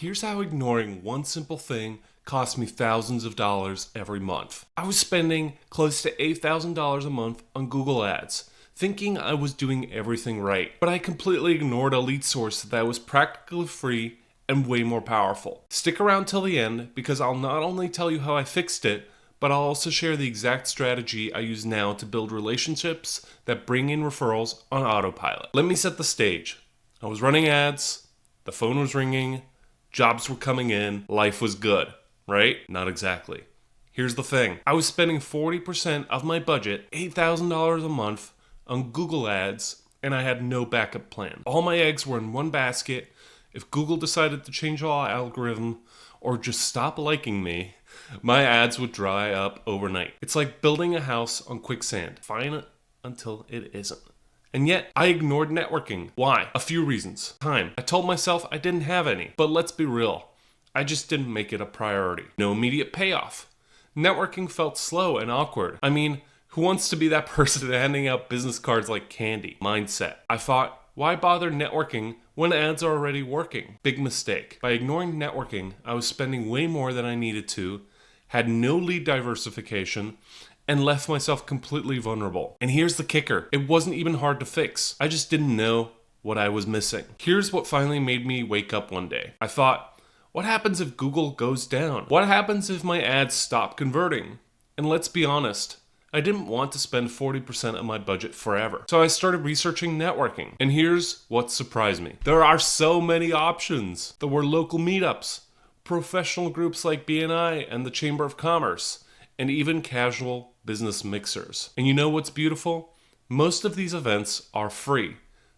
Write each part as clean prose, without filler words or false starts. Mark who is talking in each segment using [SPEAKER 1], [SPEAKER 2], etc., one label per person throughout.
[SPEAKER 1] Here's how ignoring one simple thing cost me thousands of dollars every month. I was spending close to $8,000 a month on Google Ads, thinking I was doing everything right, but I completely ignored a lead source that was practically free and way more powerful. Stick around till the end because I'll not only tell you how I fixed it, but I'll also share the exact strategy I use now to build relationships that bring in referrals on autopilot. Let me set the stage. I was running ads, the phone was ringing, jobs were coming in, life was good, right? Not exactly. Here's the thing. I was spending 40% of my budget, $8,000 a month, on Google Ads, and I had no backup plan. All my eggs were in one basket. If Google decided to change our algorithm or just stop liking me, my ads would dry up overnight. It's like building a house on quicksand. Fine until it isn't. And yet, I ignored networking. Why? A few reasons. Time. I told myself I didn't have any. But let's be real. I just didn't make it a priority. No immediate payoff. Networking felt slow and awkward. I mean, who wants to be that person handing out business cards like candy? Mindset. I thought, why bother networking when ads are already working? Big mistake. By ignoring networking, I was spending way more than I needed to, had no lead diversification, and left myself completely vulnerable. And here's the kicker. It wasn't even hard to fix. I just didn't know what I was missing. Here's what finally made me wake up one day. I thought, what happens if Google goes down? What happens if my ads stop converting? And let's be honest, I didn't want to spend 40% of my budget forever. So I started researching networking. And here's what surprised me. There are so many options. There were local meetups, professional groups like BNI and the Chamber of Commerce, and even casual business mixers. And you know what's beautiful? Most of these events are free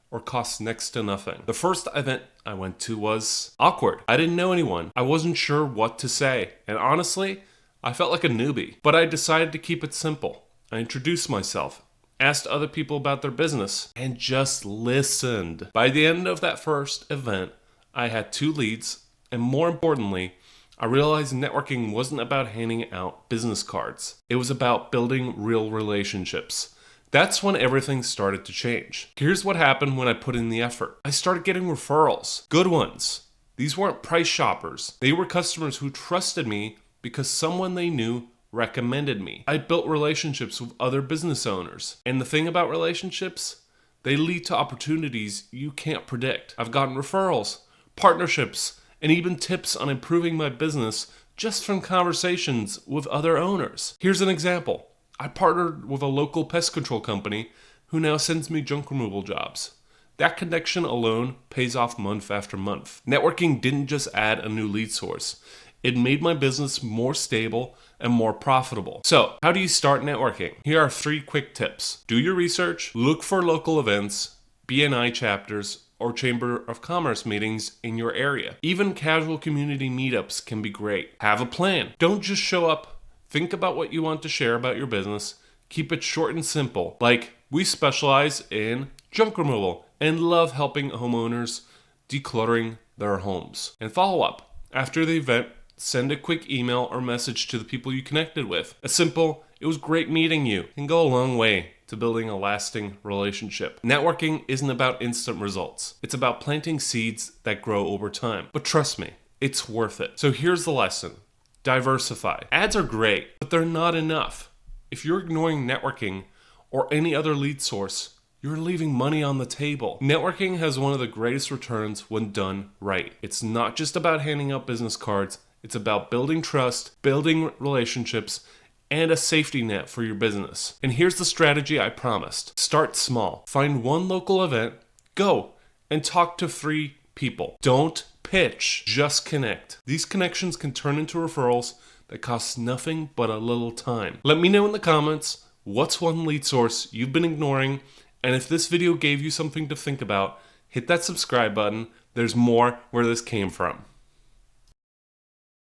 [SPEAKER 1] or cost next to nothing. The first event I went to was awkward. I didn't know anyone. I wasn't sure what to say. And honestly, I felt like a newbie. But I decided to keep it simple. I introduced myself, asked other people about their business, and just listened. By the end of that first event, I had 2 leads, and more importantly, I realized networking wasn't about handing out business cards. It was about building real relationships. That's when everything started to change. Here's what happened when I put in the effort. I started getting referrals. Good ones. These weren't price shoppers. They were customers who trusted me because someone they knew recommended me. I built relationships with other business owners. And the thing about relationships, they lead to opportunities you can't predict. I've gotten referrals, partnerships, and even tips on improving my business just from conversations with other owners. Here's an example. I partnered with a local pest control company who now sends me junk removal jobs. That connection alone pays off month after month. Networking didn't just add a new lead source. It made my business more stable and more profitable. So, how do you start networking? Here are 3 quick tips. Do your research, look for local events, BNI chapters, or Chamber of Commerce meetings in your area. Even casual community meetups can be great. Have a plan. Don't just show up. Think about what you want to share about your business. Keep it short and simple. Like, we specialize in junk removal and love helping homeowners decluttering their homes. And follow up. After the event, send a quick email or message to the people you connected with. A simple, "It was great meeting you," can go a long way to building a lasting relationship. Networking isn't about instant results. It's about planting seeds that grow over time. But trust me, it's worth it. So here's the lesson. Diversify. Ads are great, but they're not enough. If you're ignoring networking or any other lead source, you're leaving money on the table. Networking has one of the greatest returns when done right. It's not just about handing out business cards. It's about building trust, building relationships, and a safety net for your business. And here's the strategy I promised. Start small. Find one local event, go, and talk to 3 people. Don't pitch, just connect. These connections can turn into referrals that cost nothing but a little time. Let me know in the comments what's one lead source you've been ignoring, and if this video gave you something to think about, hit that subscribe button. There's more where this came from.